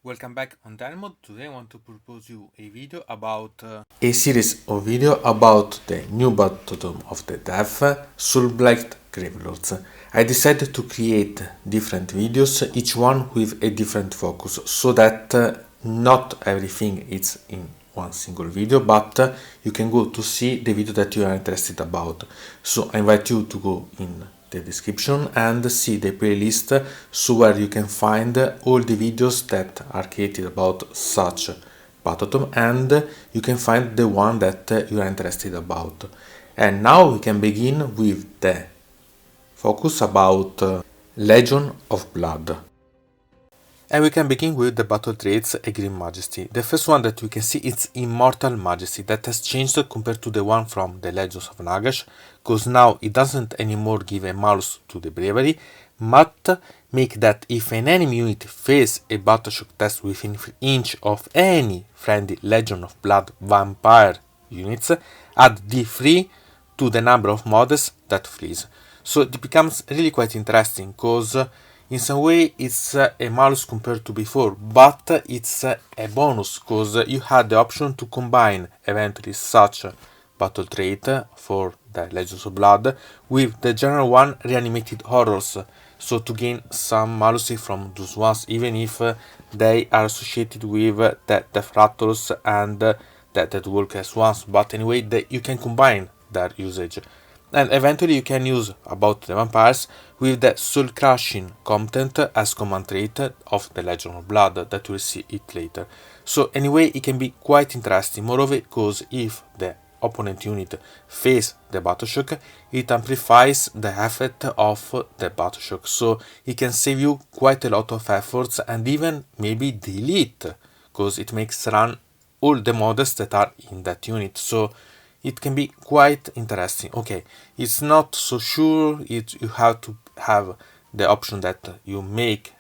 Welcome back on Dynamod. Today I want to propose you a video about a series of video about the new Battletome of the dev, Soulblight Gravelords. I decided to create different videos, each one with a different focus, so that not everything is in one single video, but you can go to see the video that you are interested about. So I invite you to go in the description and see the playlist, so where you can find all the videos that are created about such Battletome, and you can find the one that you are interested about. And now we can begin with the focus about Legion of Blood. And we can begin with the battle traits A Green Majesty. The first one that we can see is Immortal Majesty, that has changed compared to the one from the Legends of Nagash, because now it doesn't anymore give a malus to the bravery, but make that if an enemy unit fails a battle shock test within inch of any friendly Legion of Blood vampire units, add D3 to the number of models that flees. So it becomes really quite interesting, because in some way it's a malus compared to before, but it's a bonus, because you had the option to combine eventually such battle trait for the Legends of Blood with the general one Reanimated Horrors, so to gain some malus from those ones, even if they are associated with the Death Raptors and the Dead Walkers ones, but anyway you can combine their usage. And eventually you can use about the vampires with the soul crushing content as command trait of the Legion of Blood, that we'll see it later. So anyway, it can be quite interesting, moreover, because if the opponent unit fails the battle shock, it amplifies the effect of the battle shock, so it can save you quite a lot of efforts and even maybe delete, because it makes run all the models that are in that unit. So it can be quite interesting. Okay, it's not so sure, you have to have the option that you make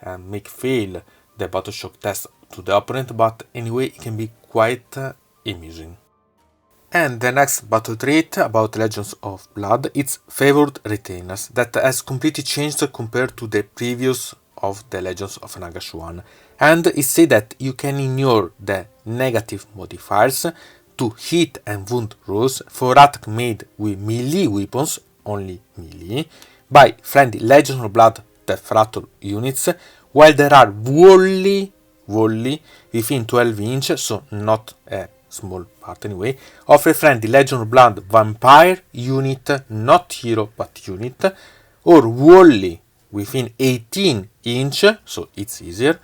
fail the battle shock test to the opponent, but anyway it can be quite amusing. And the next battle trait about Legends of Blood, it's Favored Retainers, that has completely changed compared to the previous of the Legends of Nagash 1. And it says that you can ignore the negative modifiers to hit and wound rolls for attack made with melee weapons, only melee, by friendly Legends of Blood Death Raptor units, while there are volley within 12 inch, so not a small part anyway, of a friendly Legion of Blood vampire unit, not hero but unit, or volley within 18 inch, so it's easier,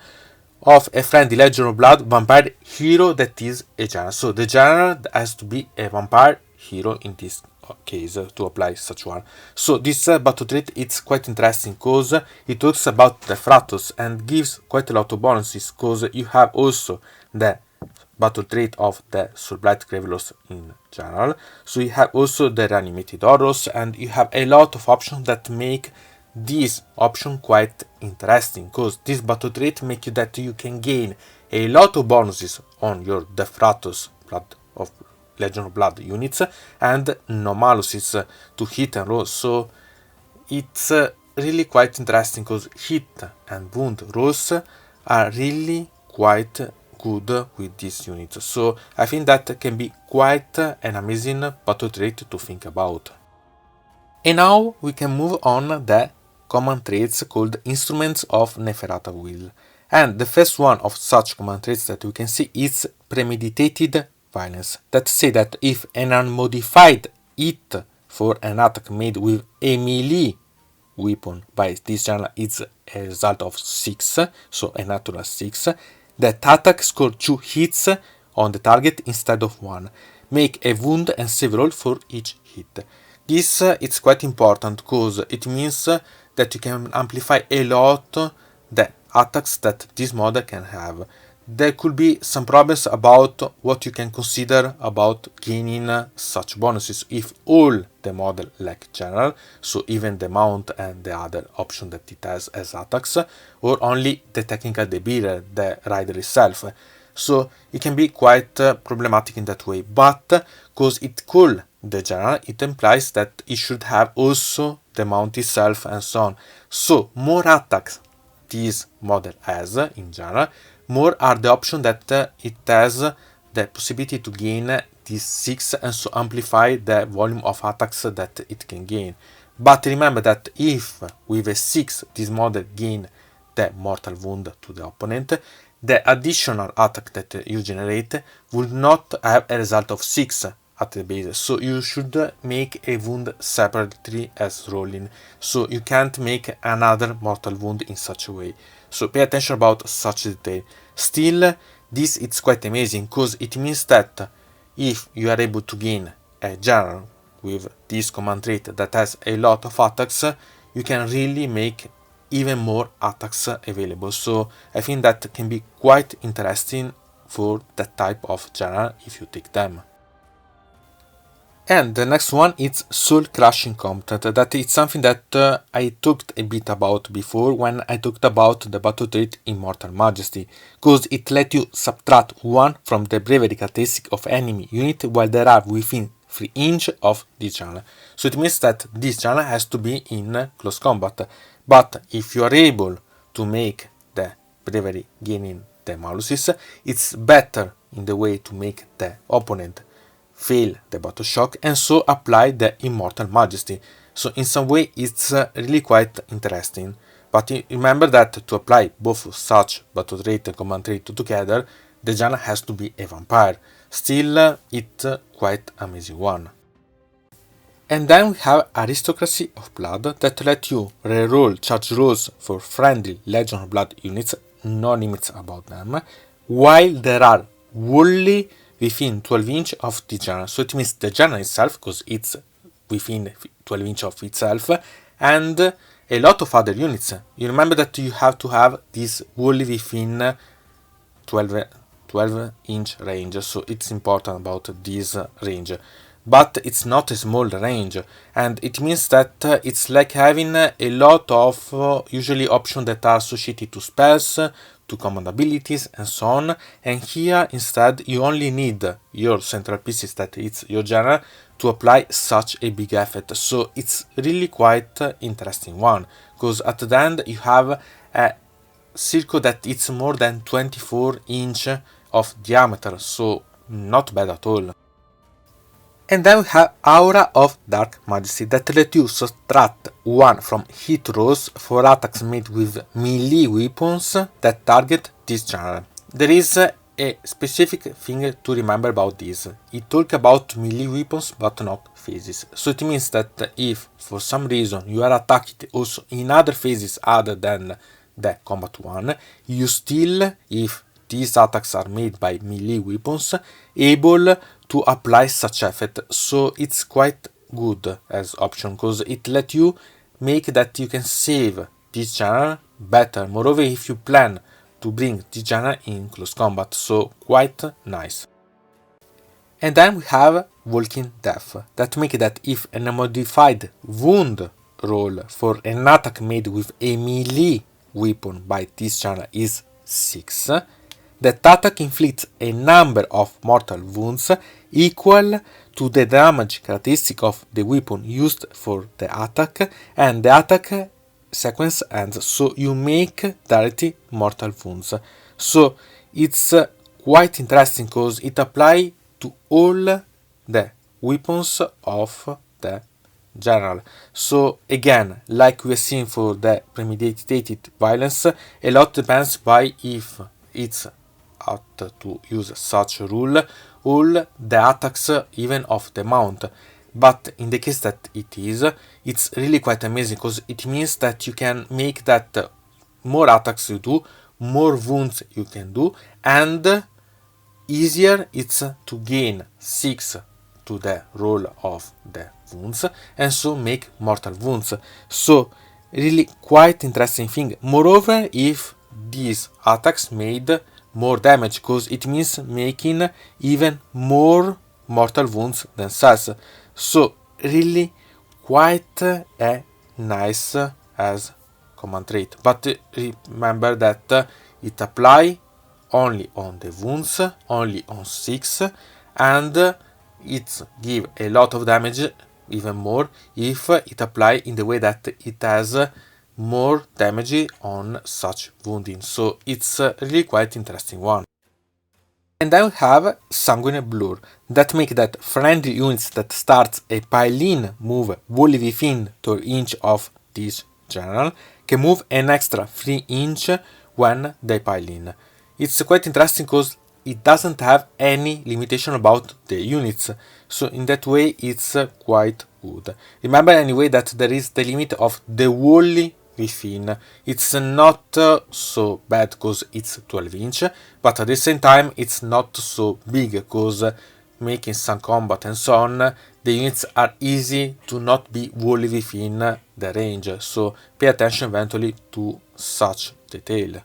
of a friendly Legion of Blood vampire hero that is a general. So the general has to be a vampire hero in this case to apply such one. So this battle trait, it's quite interesting, because it talks about the Fratos and gives quite a lot of bonuses, because you have also the battle trait of the Soulblight Gravelords in general. So you have also the Reanimated Horrors, and you have a lot of options that make this option quite interesting, because this battle trait make you that you can gain a lot of bonuses on your Death Raptors Blood of Legion of Blood units and no maluses to hit and roll. So it's really quite interesting, because hit and wound rolls are really quite good with this unit. So I think that can be quite an amazing battle trait to think about. And now we can move on the command traits called Instruments of Neferata Will. And the first one of such command traits that we can see is Premeditated Violence, that say that if an unmodified hit for an attack made with a melee weapon by this channel is a result of 6, so a natural 6, that attack score 2 hits on the target instead of 1. Make a wound and save roll for each hit. This it's quite important, because it means that you can amplify a lot the attacks that this model can have. There could be some problems about what you can consider about gaining such bonuses if all the model like general, so even the mount and the other option that it has as attacks, or only the technical debuter, the rider itself. So it can be quite problematic in that way, but because it could the general, it implies that it should have also the mount itself and so on. So more attacks this model has in general, more are the options that it has the possibility to gain this 6 and so amplify the volume of attacks that it can gain. But remember that if with a 6 this model gain the mortal wound to the opponent, the additional attack that you generate will not have a result of 6 at the base, so you should make a wound separately as rolling, so you can't make another mortal wound in such a way. So pay attention about such detail. Still, this is quite amazing because it means that if you are able to gain a general with this command trait that has a lot of attacks, you can really make even more attacks available. So I think that can be quite interesting for that type of general if you take them. And the next one is Soul Crushing Competent. That is something that I talked a bit about before when I talked about the battle trait Immortal Majesty, because it let you subtract 1 from the bravery characteristic of enemy unit while they are within 3 inches of this channel. So it means that this channel has to be in close combat. But if you are able to make the bravery gaining the maluses, it's better in the way to make the opponent fail the battle shock and so apply the Immortal Majesty. So in some way it's really quite interesting. But remember that to apply both such battle trait and command trait together, the genre has to be a vampire. Still, it's quite amazing one. And then we have Aristocracy of Blood that let you reroll charge rolls for friendly Legion of Blood units, no limits about them, while there are wholly within 12 inches of the genre. So it means the genre itself, because it's within 12 inches of itself, and a lot of other units. You remember that you have to have this wholly within 12 inch range, so it's important about this range. But it's not a small range, and it means that it's like having a lot of usually options that are associated to spells, to command abilities and so on, and here instead you only need your central pieces, that it's your general, to apply such a big effect. So it's really quite interesting one, because at the end you have a circle that it's more than 24 inch of diameter, so not bad at all. And then we have Aura of Dark Majesty that let you subtract 1 from hit rolls for attacks made with melee weapons that target this genre. There is a specific thing to remember about this. It talks about melee weapons but not phases. So it means that if for some reason you are attacked also in other phases other than the combat one, you still, if these attacks are made by melee weapons, able to apply such effect. So it's quite good as option, because it let you make that you can save this channel better. Moreover, if you plan to bring this channel in close combat, so quite nice. And then we have Walking Death that make that if a modified wound roll for an attack made with a melee weapon by this channel is 6, that attack inflicts a number of mortal wounds equal to the damage characteristic of the weapon used for the attack, and the attack sequence ends, so you make directly mortal wounds. So it's quite interesting because it applies to all the weapons of the general. So again, like we have seen for the premeditated violence, a lot depends by if it's out to use such rule all the attacks even of the mount. But in the case that it is, it's really quite amazing, because it means that you can make that more attacks you do, more wounds you can do, and easier it's to gain 6 to the roll of the wounds and so make mortal wounds. So really quite interesting thing. Moreover, if these attacks made more damage, because it means making even more mortal wounds themselves. So really quite a nice as command trait. But remember that it apply only on the wounds, only on 6, and it give a lot of damage, even more, if it apply in the way that it has more damage on such wounding, so it's really quite interesting one. And then we have Sanguine Blur, that make that friendly units that starts a pile-in move wholly within 2 inch of this general can move an extra 3 inch when they pile in. It's quite interesting because it doesn't have any limitation about the units, so in that way it's quite good. Remember anyway that there is the limit of the wholly within. It's not so bad because it's 12 inch, but at the same time it's not so big because making some combat and so on, the units are easy to not be wholly within the range, so pay attention eventually to such detail.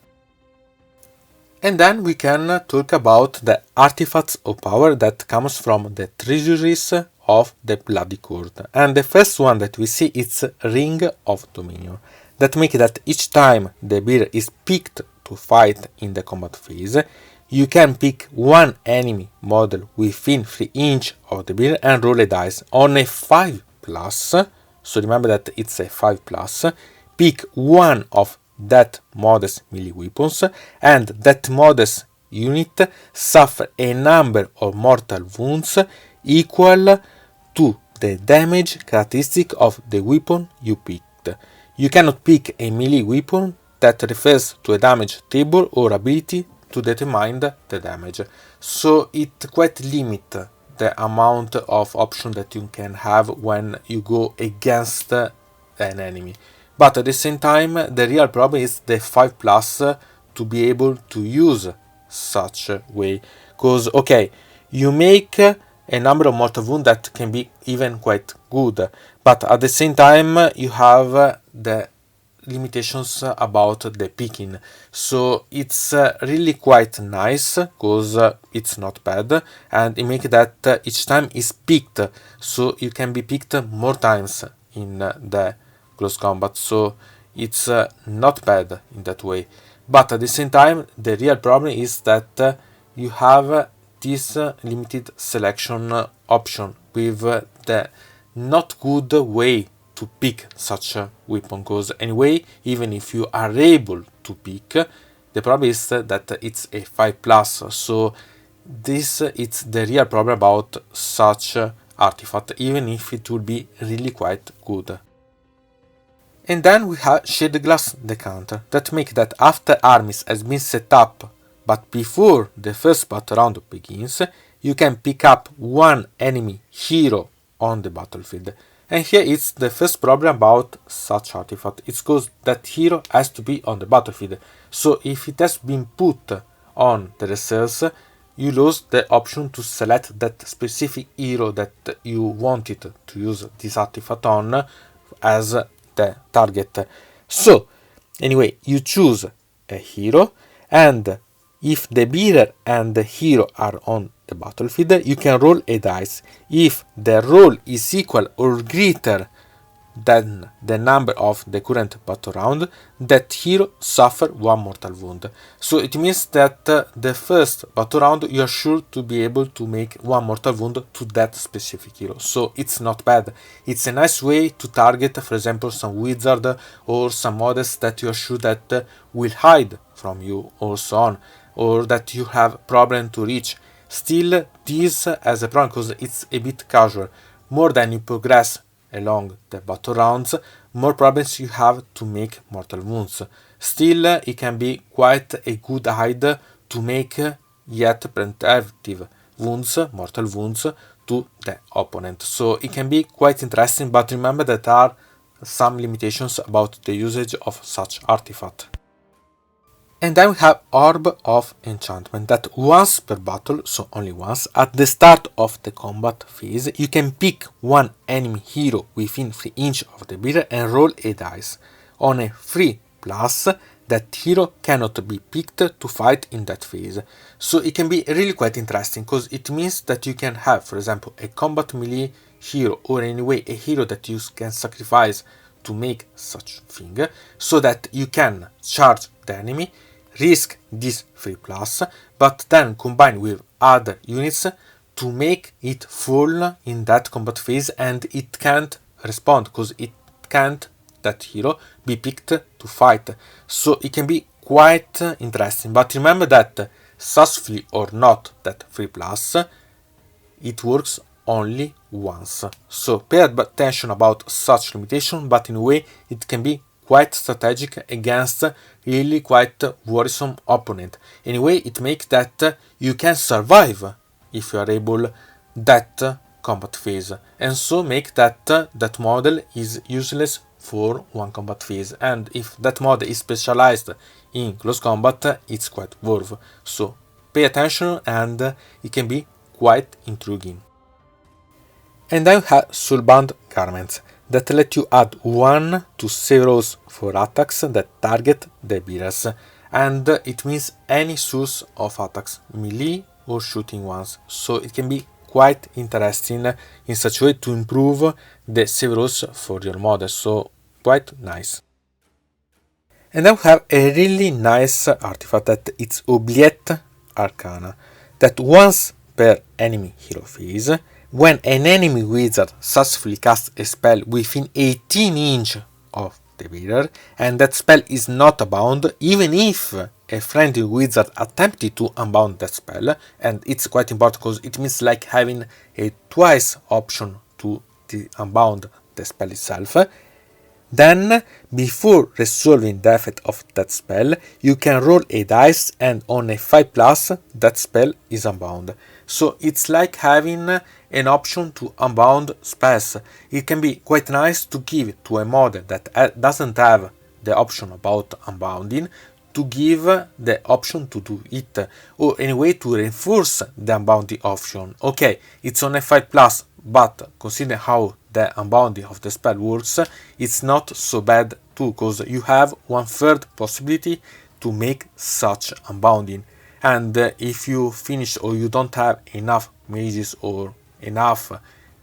And then we can talk about the artifacts of power that comes from the treasuries of the Bloody Court. And the first one that we see is Ring of Dominion, that makes that each time the bear is picked to fight in the combat phase, you can pick one enemy model within 3 inch of the bear and roll a dice on a 5+, so remember that it's a 5+, pick one of that model's melee weapons, and that model's unit suffer a number of mortal wounds equal to the damage characteristic of the weapon you picked. You cannot pick a melee weapon that refers to a damage table or ability to determine the damage, so it quite limits the amount of options that you can have when you go against an enemy. But at the same time, the real problem is the 5+ to be able to use such a way, because okay, you make a number of mortal wounds that can be even quite good, but at the same time you have the limitations about the picking, so it's really quite nice because it's not bad, and it makes that each time is picked, so you can be picked more times in the close combat, so it's not bad in that way. But at the same time, the real problem is that you have this limited selection option with the not good way to pick such a weapon, because anyway, even if you are able to pick, the problem is that it's a 5+, so this it's the real problem about such artifact, even if it will be really quite good. And then we have Shade Glass Decanter, that make that after armies has been set up, but before the first battle round begins, you can pick up one enemy hero on the battlefield. And here it's the first problem about such artifact. It's because that hero has to be on the battlefield. So if it has been put on the reserves, you lose the option to select that specific hero that you wanted to use this artifact on as the target. So anyway, you choose a hero, and if the bearer and the hero are on the battlefield, you can roll a dice. If the roll is equal or greater than the number of the current battle round, that hero suffer one mortal wound. So it means that the first battle round you are sure to be able to make one mortal wound to that specific hero. So it's not bad. It's a nice way to target, for example, some wizard or some models that you are sure that will hide from you or so on, or that you have problem to reach. Still, this has a problem because it's a bit casual. More than you progress along the battle rounds, more problems you have to make mortal wounds. Still, it can be quite a good hide to make yet preemptive wounds, mortal wounds, to the opponent. So it can be quite interesting, but remember that there are some limitations about the usage of such artifact. And then we have Orb of Enchantment, that once per battle, so only once, at the start of the combat phase, you can pick one enemy hero within 3 inch of the bearer and roll a dice. On a 3+, that hero cannot be picked to fight in that phase. So it can be really quite interesting, because it means that you can have, for example, a combat melee hero, or anyway a hero that you can sacrifice to make such thing, so that you can charge the enemy, risk this 3+, but then combine with other units to make it fall in that combat phase, and it can't respond because it can't that hero be picked to fight. So it can be quite interesting. But remember that successfully or not that 3 plus, it works only once. So pay attention about such limitation, but in a way it can be quite strategic against really quite worrisome opponent. Anyway, it makes that you can survive if you are able that combat phase, and so make that model is useless for one combat phase, and if that model is specialized in close combat, it's quite worth. So pay attention, and it can be quite intriguing. And then you have Soulbound Garments that let you add 1 to zeros for attacks that target the bearers, and it means any source of attacks, melee or shooting ones. So it can be quite interesting in such a way to improve the zeros for your model. So quite nice. And then we have a really nice artifact that it's Oubliette Arcana, that once per enemy hero phase, when an enemy wizard successfully casts a spell within 18 inches of the bearer, and that spell is not bound, even if a friendly wizard attempted to unbound that spell, and it's quite important because it means like having a twice option to unbound the spell itself. Then, before resolving the effect of that spell, you can roll a dice, and on a 5 plus, that spell is unbound. So it's like having an option to unbound spells. It can be quite nice to give to a model that doesn't have the option about unbounding, to give the option to do it, or anyway to reinforce the unbounding option. Okay, it's on a 5 plus, but consider how the unbounding of the spell works, it's not so bad too, because you have 1/3 possibility to make such unbounding. And if you finish or you don't have enough mages or enough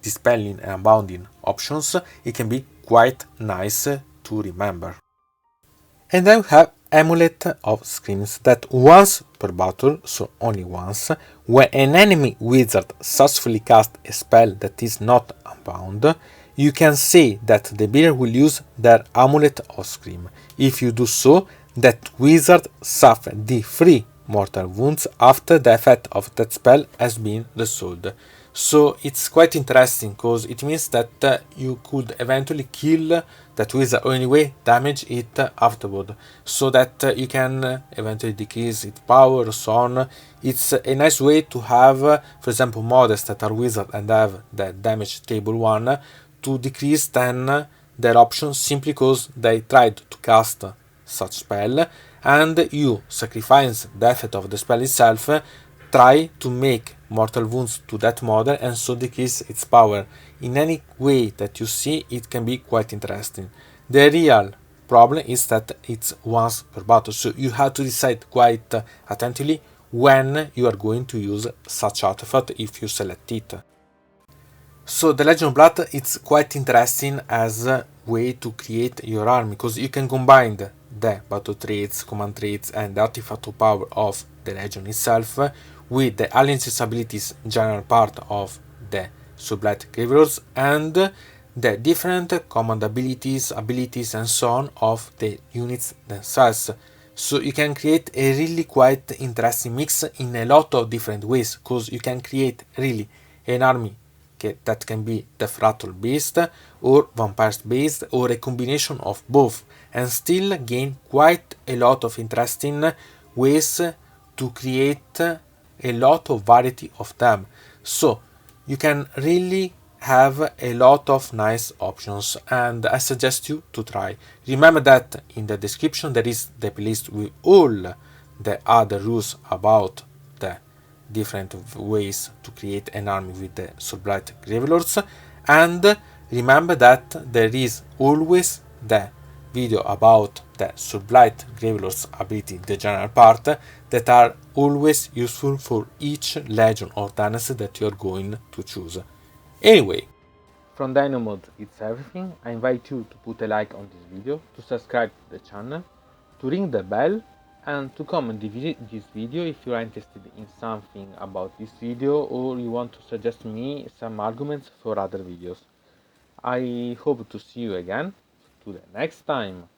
dispelling and unbounding options, it can be quite nice to remember. And then we have Amulet of Screams that once per battle, so only once, when an enemy wizard successfully casts a spell that is not unbound, you can say that the bearer will use their Amulet of Scream. If you do so, that wizard suffers D3 mortal wounds after the effect of that spell has been resolved. So it's quite interesting because it means that you could eventually kill that wizard or anyway damage it afterward, so that you can eventually decrease its power or so on. It's a nice way to have, for example, models that are wizard and have the damage table 1 to decrease then their options simply because they tried to cast such spell, and you sacrifice the effect of the spell itself, try to make mortal wounds to that model and so decrease its power. In any way that you see, it can be quite interesting. The real problem is that it's once per battle, so you have to decide quite attentively when you are going to use such artifact if you select it. So the Legion of Blood, it's quite interesting as a way to create your army, because you can combine the battle traits, command traits and the artifact of power of the Legion itself with the alliances abilities general part of the Soulblight Gravelords and the different command abilities and so on of the units themselves. So you can create a really quite interesting mix in a lot of different ways, because you can create really an army that can be Death Rattle based or Vampires based or a combination of both, and still gain quite a lot of interesting ways to create a lot of variety of them. So you can really have a lot of nice options, and I suggest you to try. Remember that in the description there is the playlist with all the other rules about the different ways to create an army with the Soulblight Gravelords, and remember that there is always the video about the Soulblight Gravelords ability, the general part, that are always useful for each legion or dynasty that you are going to choose. Anyway, from Dynamod it's everything. I invite you to put a like on this video, to subscribe to the channel, to ring the bell, and to comment this video if you are interested in something about this video or you want to suggest me some arguments for other videos. I hope to see you again. to the next time.